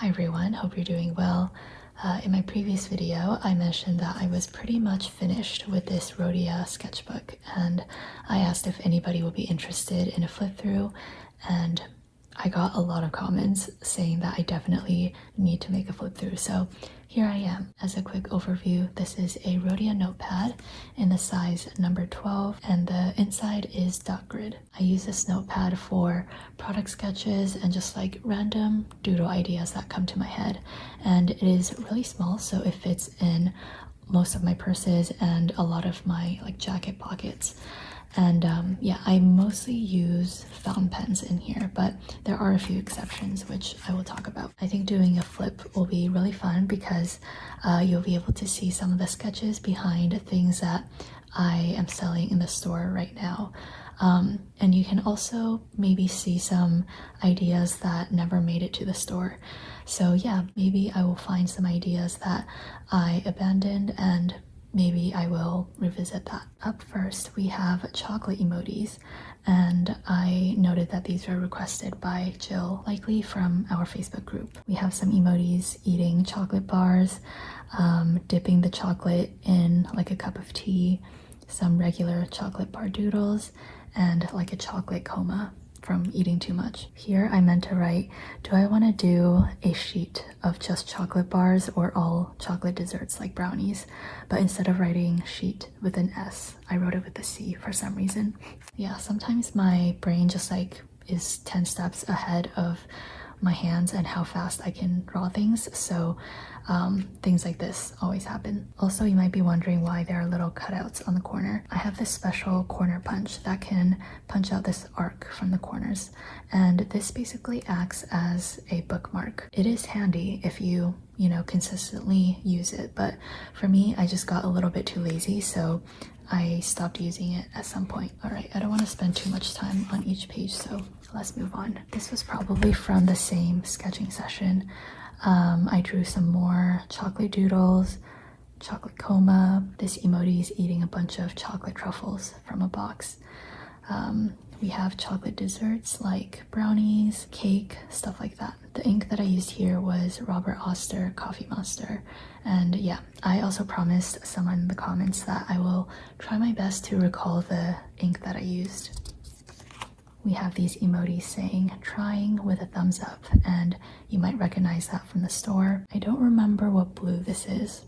Hi everyone, hope you're doing well. In my previous video, I mentioned that I was pretty much finished with this Rhodia sketchbook, and I asked if anybody would be interested in a flip through, and I got a lot of comments saying that I definitely need to make a flip through. So here I am. As a quick overview, this is a Rhodia notepad in the size number 12, and the inside is dot grid. I use this notepad for product sketches and just like random doodle ideas that come to my head. And it is really small, so it fits in most of my purses and a lot of my like jacket pockets. And yeah, I mostly use fountain pens in here, but there are a few exceptions which I will talk about. I think doing a flip will be really fun because you'll be able to see some of the sketches behind things that I am selling in the store right now. And you can also maybe see some ideas that never made it to the store. So yeah, maybe I will find some ideas that I abandoned and maybe I will revisit that. Up first, we have chocolate emojis, and I noted that these were requested by Jill, likely from our Facebook group. We have some emojis eating chocolate bars, dipping the chocolate in like a cup of tea, some regular chocolate bar doodles, and like a chocolate coma from eating too much. Here I meant to write, do I want to do a sheet of just chocolate bars or all chocolate desserts like brownies? But instead of writing sheet with an S, I wrote it with a C for some reason. Yeah, sometimes my brain just like is 10 steps ahead of my hands and how fast I can draw things, so things like this always happen. Also, you might be wondering why there are little cutouts on the corner. I have this special corner punch that can punch out this arc from the corners, and this basically acts as a bookmark. It is handy if you consistently use it, but for me, I just got a little bit too lazy, so I stopped using it at some point. All right, I don't want to spend too much time on each page, so let's move on. This was probably from the same sketching session. I drew some more chocolate doodles, chocolate coma. This emoji is eating a bunch of chocolate truffles from a box. We have chocolate desserts like brownies, cake, stuff like that. The ink that I used here was Robert Oster Coffee Monster. And yeah, I also promised someone in the comments that I will try my best to recall the ink that I used. We have these emojis saying trying with a thumbs up, and you might recognize that from the store. I don't remember what blue this is.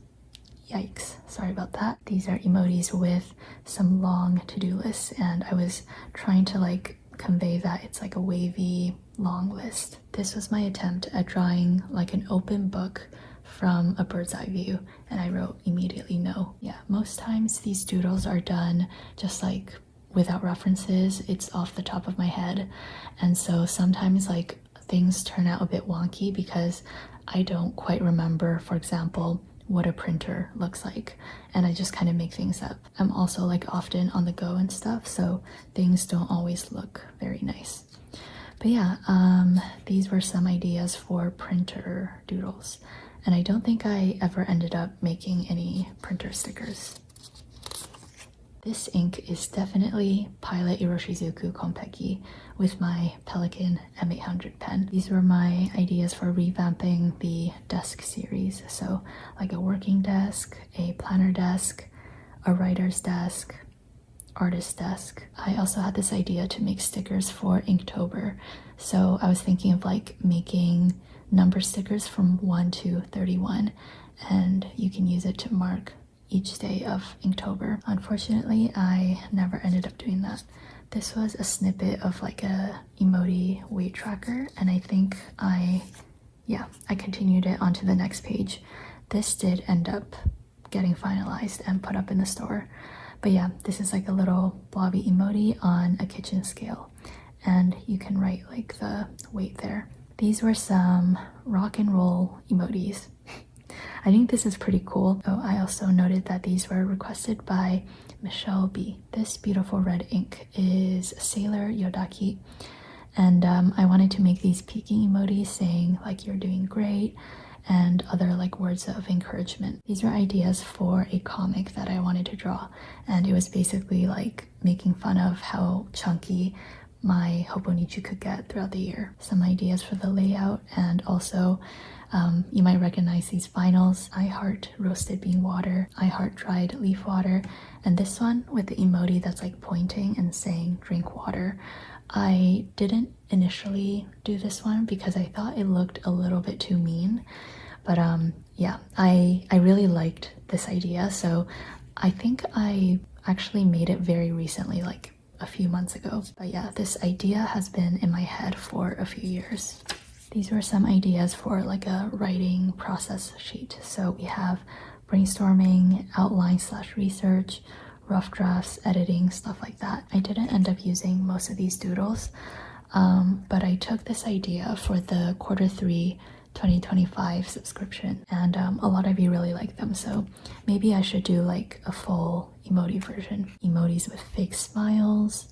Yikes, sorry about that. These are emojis with some long to-do lists, and I was trying to like convey that it's like a wavy long list. This was my attempt at drawing like an open book from a bird's eye view, and I wrote immediately no. Yeah, most times these doodles are done just like without references. It's off the top of my head, and so sometimes like things turn out a bit wonky because I don't quite remember, for example, what a printer looks like, and I just kind of make things up. I'm also like often on the go and stuff, so things don't always look very nice. But yeah, these were some ideas for printer doodles, and I don't think I ever ended up making any printer stickers. This ink is definitely Pilot Iroshizuku Konpeki with my Pelikan M800 pen. These were my ideas for revamping the desk series. So like a working desk, a planner desk, a writer's desk, artist desk. I also had this idea to make stickers for Inktober. So I was thinking of like making number stickers from 1 to 31, and you can use it to mark each day of Inktober. Unfortunately, I never ended up doing that. This was a snippet of like a emoji weight tracker, and I think I continued it onto the next page. This did end up getting finalized and put up in the store. But yeah, this is like a little blobby emoji on a kitchen scale, and you can write like the weight there. These were some rock and roll emojis. I think this is pretty cool. Oh, I also noted that these were requested by Michelle B. This beautiful red ink is Sailor Yodaki, and I wanted to make these peeking emojis saying like you're doing great and other like words of encouragement. These were ideas for a comic that I wanted to draw, and it was basically like making fun of how chunky my Hobonichi could get throughout the year. Some ideas for the layout, and also you might recognize these vinyls. I heart roasted bean water, I heart dried leaf water, and this one with the emoji that's like pointing and saying drink water. I didn't initially do this one because I thought it looked a little bit too mean, but yeah, I really liked this idea, so I think I actually made it very recently, like a few months ago. But yeah, this idea has been in my head for a few years. These were some ideas for like a writing process sheet. So we have brainstorming, outline/research, rough drafts, editing, stuff like that. I didn't end up using most of these doodles, but I took this idea for the Q3 2025 subscription, and a lot of you really like them, so maybe I should do like a full emoji version. Emojis with fake smiles,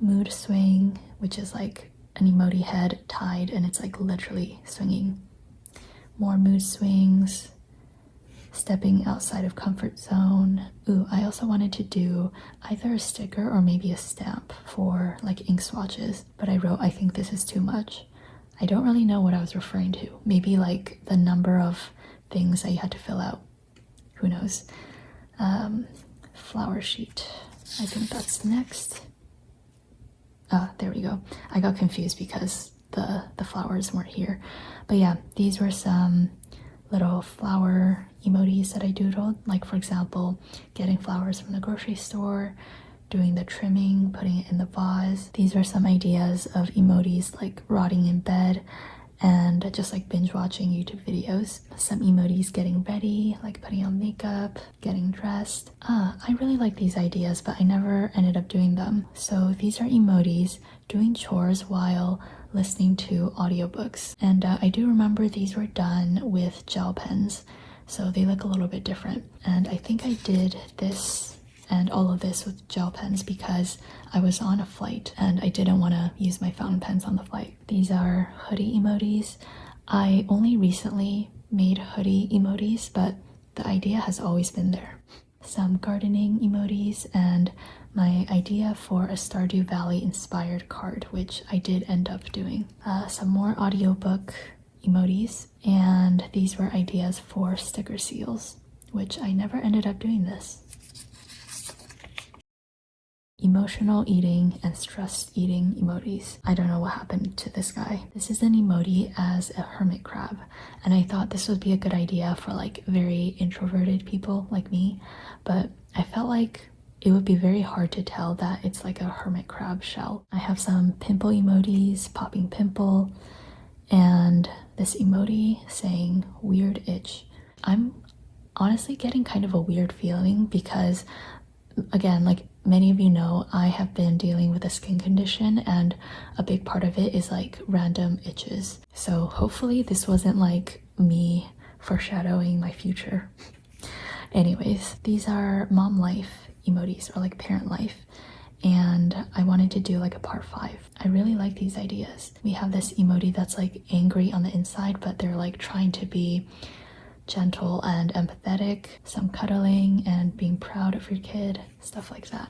mood swing, which is like an emoji head tied and it's like literally swinging. More mood swings, stepping outside of comfort zone. Ooh, I also wanted to do either a sticker or maybe a stamp for like ink swatches, but I wrote, I think this is too much. I don't really know what I was referring to. Maybe like the number of things that you had to fill out. Who knows? Flower sheet. I think that's next. There we go. I got confused because the flowers weren't here. But yeah, these were some little flower emojis that I doodled. Like for example, getting flowers from the grocery store, doing the trimming, putting it in the vase. These are some ideas of emojis like rotting in bed and just like binge watching YouTube videos. Some emojis getting ready, like putting on makeup, getting dressed. I really like these ideas, but I never ended up doing them. So these are emojis doing chores while listening to audiobooks. And I do remember these were done with gel pens, so they look a little bit different. And I think I did this and all of this with gel pens because I was on a flight and I didn't want to use my fountain pens on the flight. These are hoodie emojis. I only recently made hoodie emojis, but the idea has always been there. Some gardening emojis and my idea for a Stardew Valley inspired card, which I did end up doing. Some more audiobook emojis, and these were ideas for sticker seals, which I never ended up doing this. Emotional eating and stressed eating emojis. I don't know what happened to this guy. This is an emoji as a hermit crab, and I thought this would be a good idea for like very introverted people like me, but I felt like it would be very hard to tell that it's like a hermit crab shell. I have some pimple emojis, popping pimple, and this emoji saying weird itch. I'm honestly getting kind of a weird feeling because, again, like many of you know, I have been dealing with a skin condition and a big part of it is like random itches. So hopefully this wasn't like me foreshadowing my future. Anyways, these are mom life emojis or like parent life, and I wanted to do like a part 5. I really like these ideas. We have this emoji that's like angry on the inside, but they're like trying to be gentle and empathetic, some cuddling and being proud of your kid, stuff like that.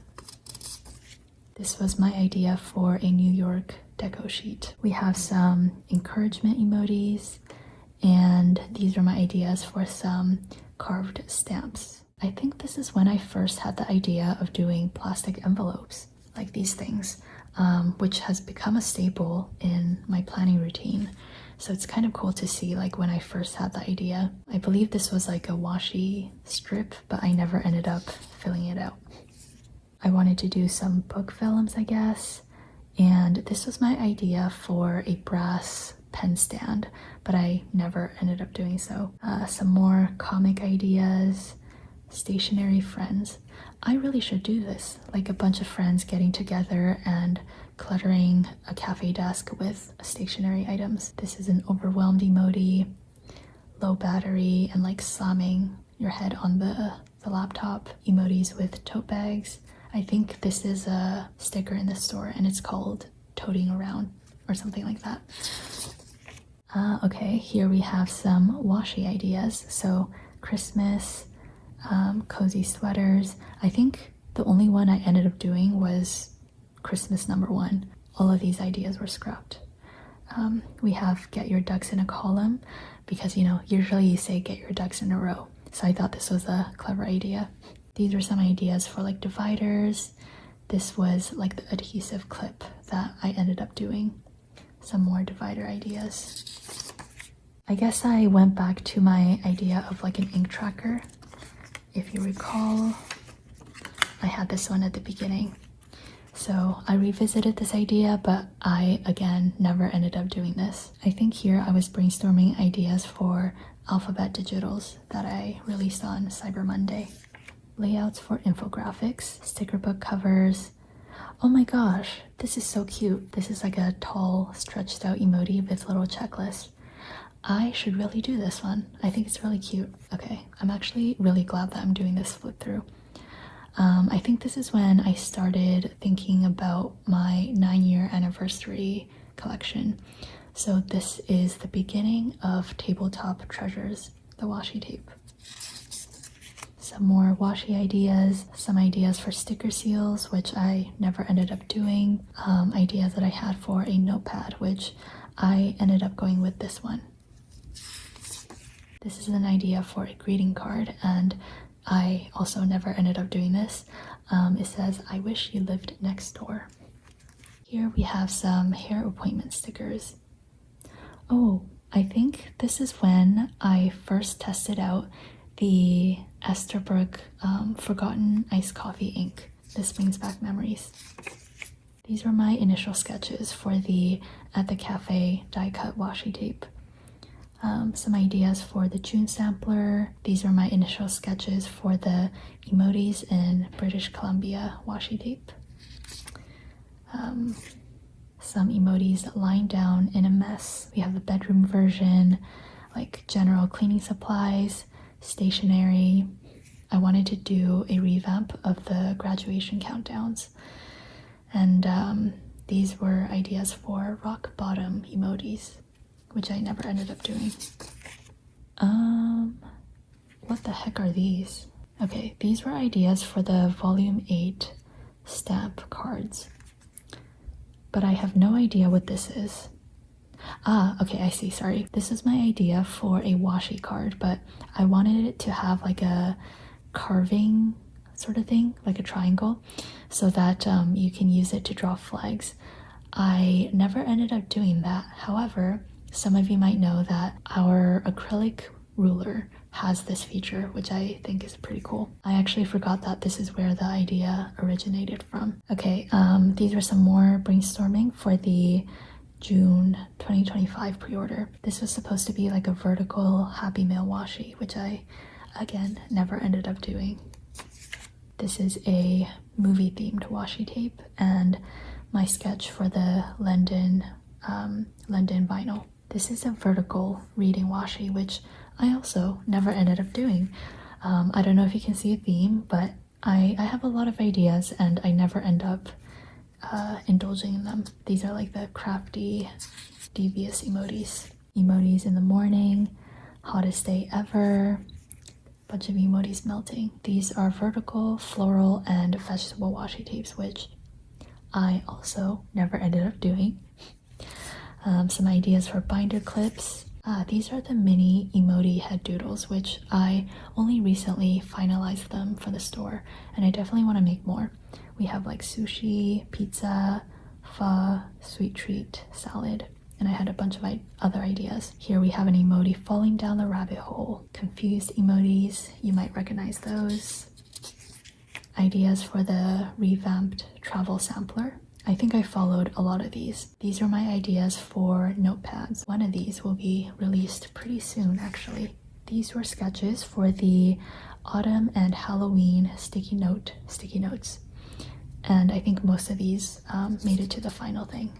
This was my idea for a New York deco sheet. We have some encouragement emojis, and these are my ideas for some carved stamps. I think this is when I first had the idea of doing plastic envelopes, like these things, which has become a staple in my planning routine. So it's kind of cool to see like when I first had the idea. I believe this was like a washi strip, but I never ended up filling it out. I wanted to do some book films, I guess, and this was my idea for a brass pen stand, but I never ended up doing so. Some more comic ideas, stationery friends. I really should do this, like a bunch of friends getting together and cluttering a cafe desk with stationery items. This is an overwhelmed emoji, low battery, and like slamming your head on the laptop. Emojis with tote bags. I think this is a sticker in the store and it's called toting around or something like that. Okay, here we have some washi ideas. So Christmas, cozy sweaters. I think the only one I ended up doing was Christmas #1. all of these ideas were scrapped. We have get your ducks in a column because, you know, usually you say get your ducks in a row. So I thought this was a clever idea. These were some ideas for like dividers. This was like the adhesive clip that I ended up doing. Some more divider ideas. I guess I went back to my idea of like an ink tracker. If you recall, I had this one at the beginning. So I revisited this idea, but I, again, never ended up doing this. I think here I was brainstorming ideas for alphabet digitals that I released on Cyber Monday. Layouts for infographics, sticker book covers. Oh my gosh, this is so cute. This is like a tall, stretched out emoji with little checklists. I should really do this one. I think it's really cute. Okay, I'm actually really glad that I'm doing this flip through. I think this is when I started thinking about my 9-year anniversary collection. So this is the beginning of Tabletop Treasures, the washi tape. Some more washi ideas, some ideas for sticker seals, which I never ended up doing. Ideas that I had for a notepad, which I ended up going with this one. This is an idea for a greeting card, and I also never ended up doing this. It says, I wish you lived next door. Here we have some hair appointment stickers. Oh, I think this is when I first tested out the Esterbrook Forgotten Iced Coffee ink. This brings back memories. These were my initial sketches for the At the Cafe die cut washi tape. Some ideas for the June sampler. These are my initial sketches for the emojis in British Columbia washi tape. Some emojis lying down in a mess. We have the bedroom version, like general cleaning supplies, stationery. I wanted to do a revamp of the graduation countdowns. And these were ideas for rock bottom emojis, which I never ended up doing. What the heck are these? Okay, these were ideas for the Volume 8 stamp cards. But I have no idea what this is. Ah, okay, I see, sorry. This is my idea for a washi card, but I wanted it to have like a carving sort of thing, like a triangle, so that you can use it to draw flags. I never ended up doing that. However, some of you might know that our acrylic ruler has this feature, which I think is pretty cool. I actually forgot that this is where the idea originated from. Okay, these are some more brainstorming for the June 2025 pre-order. This was supposed to be like a vertical Happy Mail washi, which I, again, never ended up doing. This is a movie-themed washi tape and my sketch for the London vinyl. This is a vertical reading washi, which I also never ended up doing. I don't know if you can see a theme, but I have a lot of ideas and I never end up indulging in them. These are like the crafty, devious emojis. Emojis in the morning, hottest day ever, bunch of emojis melting. These are vertical, floral, and vegetable washi tapes, which I also never ended up doing. Some ideas for binder clips. These are the mini emoji head doodles, which I only recently finalized them for the store, and I definitely want to make more. We have like sushi, pizza, pho, sweet treat, salad, and I had a bunch of other ideas. Here we have an emoji falling down the rabbit hole. Confused emojis, you might recognize those. Ideas for the revamped travel sampler. I think I followed a lot of these. These are my ideas for notepads. One of these will be released pretty soon, actually. These were sketches for the autumn and Halloween sticky notes. And I think most of these made it to the final thing.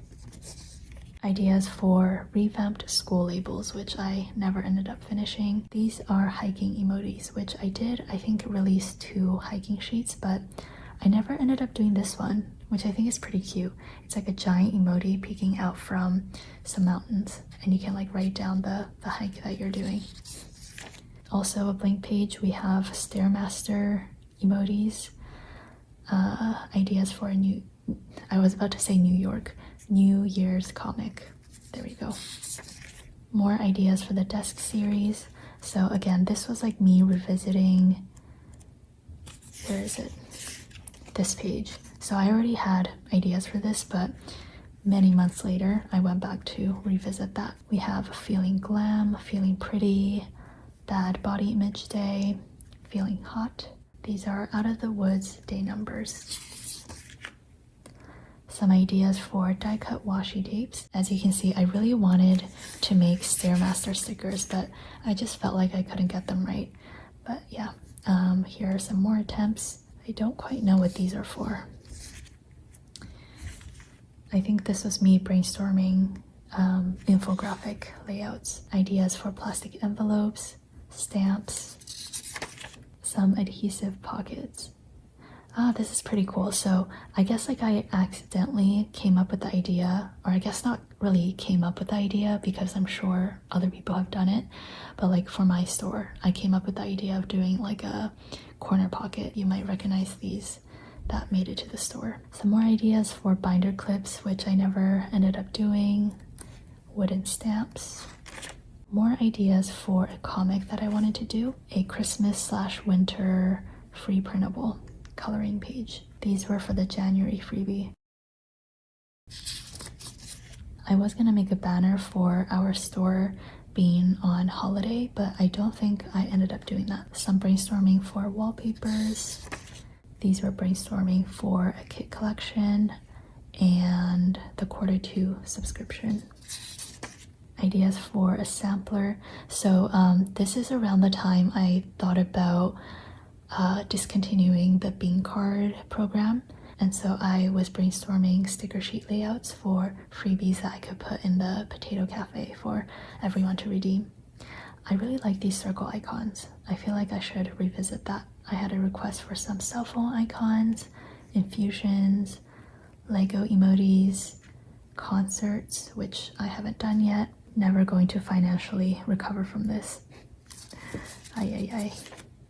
Ideas for revamped school labels, which I never ended up finishing. These are hiking emojis, which I did, I think, release 2 hiking sheets, but I never ended up doing this one, which I think is pretty cute. It's like a giant emoji peeking out from some mountains, and you can like write down the hike that you're doing. Also a blank page, we have Stairmaster emojis. Ideas for I was about to say New York, New Year's comic. There we go. More ideas for the desk series. So again, this was like me revisiting, where is it? This page. So I already had ideas for this, but many months later, I went back to revisit that. We have Feeling Glam, Feeling Pretty, Bad Body Image Day, Feeling Hot. These are Out of the Woods day numbers. Some ideas for die cut washi tapes. As you can see, I really wanted to make Stairmaster stickers, but I just felt like I couldn't get them right. But yeah, here are some more attempts. I don't quite know what these are for. I think this was me brainstorming infographic layouts, ideas for plastic envelopes, stamps, some adhesive pockets. This is pretty cool. So I guess like I accidentally came up with the idea, or I guess not really came up with the idea because I'm sure other people have done it, but like for my store, I came up with the idea of doing like a corner pocket. You might recognize these that made it to the store. Some more ideas for binder clips, which I never ended up doing. Wooden stamps. More ideas for a comic that I wanted to do, a Christmas/winter free printable coloring page. These were for the January freebie. I was gonna make a banner for our store being on holiday, but I don't think I ended up doing that. Some brainstorming for wallpapers. These were brainstorming for a kit collection and the Q2 subscription. Ideas for a sampler. So this is around the time I thought about discontinuing the bean card program, and so I was brainstorming sticker sheet layouts for freebies that I could put in the potato cafe for everyone to redeem. I really like these circle icons. I feel like I should revisit that. I had a request for some cell phone icons, infusions, Lego emojis, concerts, which I haven't done yet. Never going to financially recover from this. Ay.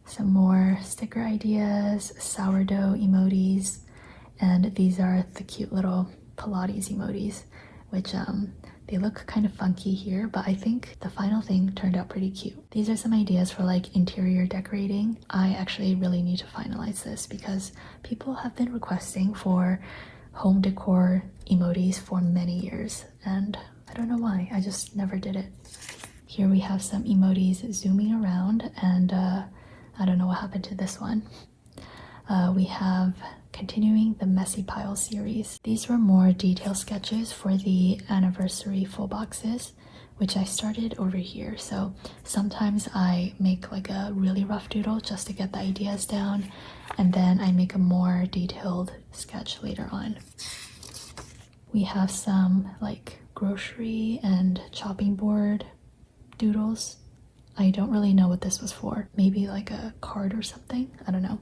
Some more sticker ideas, sourdough emojis, and these are the cute little Pilates emojis, which they look kind of funky here, but I think the final thing turned out pretty cute. These are some ideas for like interior decorating. I actually really need to finalize this because people have been requesting for home decor emojis for many years, and I don't know why, I just never did it. Here we have some emojis zooming around, and I don't know what happened to this one. We have continuing the Messy Pile series. These were more detailed sketches for the anniversary full boxes, which I started over here. So sometimes I make like a really rough doodle just to get the ideas down, and then I make a more detailed sketch later on. We have some like grocery and chopping board doodles. I don't really know what this was for. Maybe like a card or something, I don't know.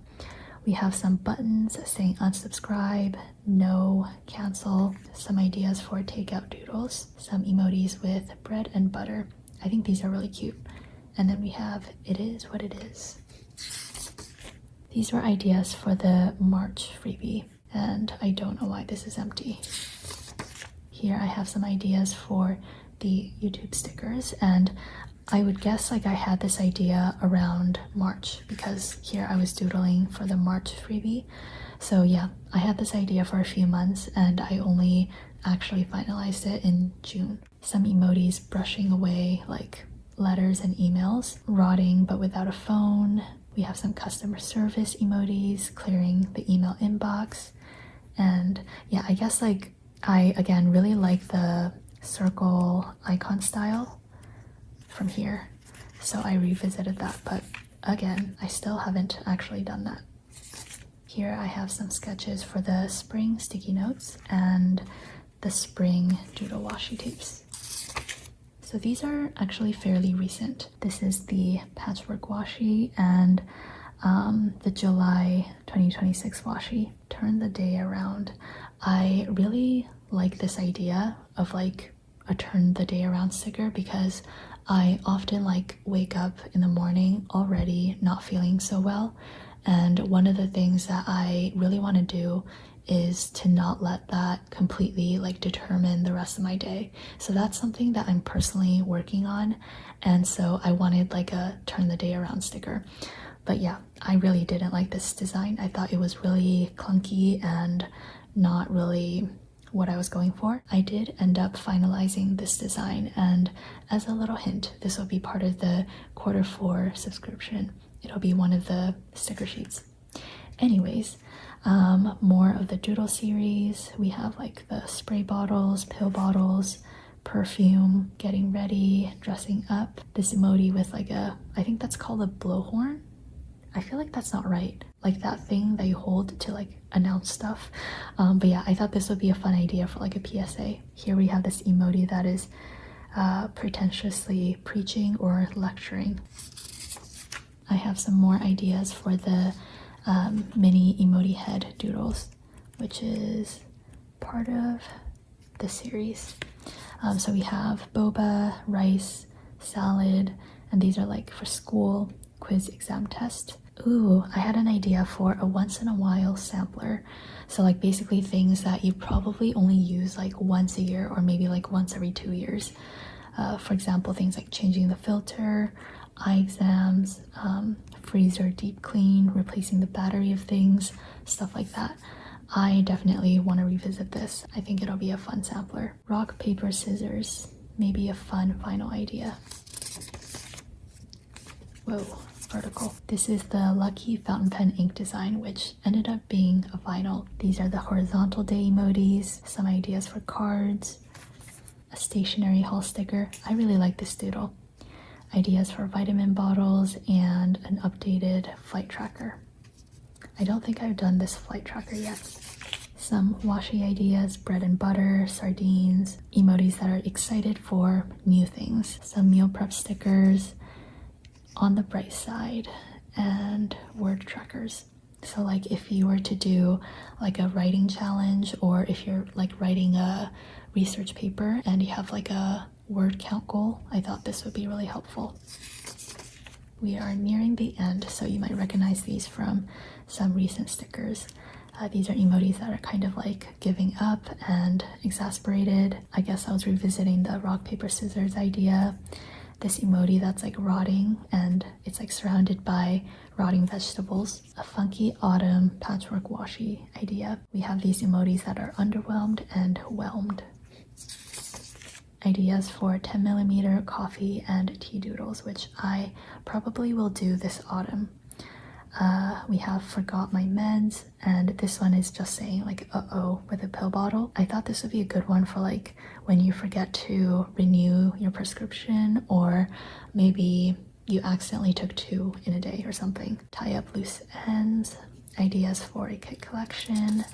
We have some buttons saying unsubscribe, no, cancel, some ideas for takeout doodles, some emojis with bread and butter. I think these are really cute. And then we have it is what it is. These were ideas for the March freebie, and I don't know why this is empty. Here I have some ideas for the YouTube stickers, and I would guess like I had this idea around March because here I was doodling for the March freebie. So yeah, I had this idea for a few months and I only actually finalized it in June. Some emojis brushing away like letters and emails, rotting but without a phone. We have some customer service emojis, clearing the email inbox. And yeah, I guess like I again really like the circle icon style from here, so I revisited that, but again I still haven't actually done that. Here I have some sketches for the spring sticky notes and the spring doodle washi tapes. So these are actually fairly recent. This is the patchwork washi and the July 2026 washi, Turn the Day Around. I really like this idea of like a turn the day around sticker because I often like wake up in the morning already not feeling so well, and one of the things that I really want to do is to not let that completely like determine the rest of my day. So that's something that I'm personally working on, and so I wanted like a turn the day around sticker. But yeah, I really didn't like this design. I thought it was really clunky and not really what I was going for. I did end up finalizing this design, and as a little hint, this will be part of the Q4 subscription. It'll be one of the sticker sheets. Anyways, more of the doodle series. We have like the spray bottles, pill bottles, perfume, getting ready, dressing up. This emoji with like a, I think that's called a blowhorn. I feel like that's not right. Like that thing that you hold to like announce stuff. But yeah, I thought this would be a fun idea for like a PSA. Here we have this emoji that is pretentiously preaching or lecturing. I have some more ideas for the mini emoji head doodles, which is part of the series. So we have boba, rice, salad, and these are like for school, quiz, exam, test. Ooh, I had an idea for a once in a while sampler. So like basically things that you probably only use like once a year or maybe like once every 2 years. For example, things like changing the filter, eye exams, freezer deep clean, replacing the battery of things, stuff like that. I definitely want to revisit this. I think it'll be a fun sampler. Rock, paper, scissors. Maybe a fun final idea. Whoa, vertical. This is the Lucky Fountain Pen ink design, which ended up being a vinyl. These are the horizontal day emojis, some ideas for cards, a stationery haul sticker. I really like this doodle. Ideas for vitamin bottles, and an updated flight tracker. I don't think I've done this flight tracker yet. Some washi ideas, bread and butter, sardines, emojis that are excited for new things, some meal prep stickers, on the bright side, and word trackers. So like if you were to do like a writing challenge, or if you're like writing a research paper and you have like a word count goal, I thought this would be really helpful. We are nearing the end, so you might recognize these from some recent stickers. These are emojis that are kind of like giving up and exasperated. I guess I was revisiting the rock, paper, scissors idea. This emoji that's like rotting, and it's like surrounded by rotting vegetables. A funky autumn patchwork washi idea. We have these emojis that are underwhelmed and whelmed. Ideas for 10mm coffee and tea doodles, which I probably will do this autumn. We have forgot my meds, and this one is just saying like uh-oh with a pill bottle. I thought this would be a good one for like when you forget to renew your prescription, or maybe you accidentally took 2 in a day or something. Tie up loose ends. Ideas for a kit collection.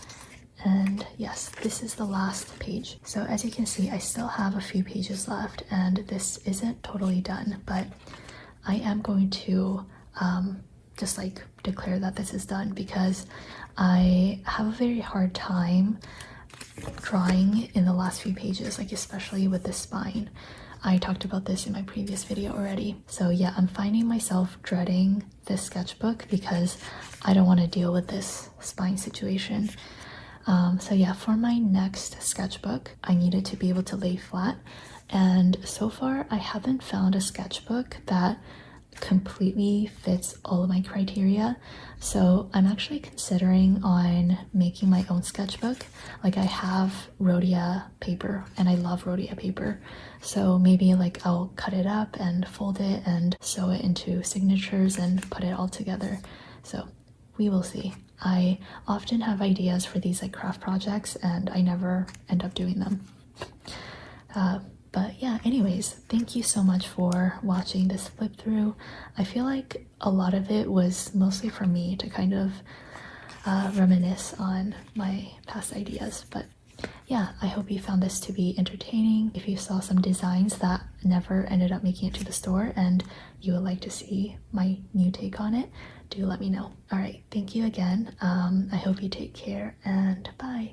And yes, this is the last page. So as you can see, I still have a few pages left, and this isn't totally done, but I am going to just like declare that this is done, because I have a very hard time drawing in the last few pages, like especially with the spine. I talked about this in my previous video already. So yeah, I'm finding myself dreading this sketchbook because I don't want to deal with this spine situation. So yeah, for my next sketchbook, I needed to be able to lay flat, and so far I haven't found a sketchbook that completely fits all of my criteria. So I'm actually considering on making my own sketchbook. Like I have rhodia paper, and I love rhodia paper, so maybe like I'll cut it up and fold it and sew it into signatures and put it all together. So we will see. I often have ideas for these like craft projects, and I never end up doing them. But yeah, anyways, thank you so much for watching this flip through. I feel like a lot of it was mostly for me to kind of reminisce on my past ideas. But yeah, I hope you found this to be entertaining. If you saw some designs that never ended up making it to the store and you would like to see my new take on it, do let me know. All right, thank you again. I hope you take care, and bye.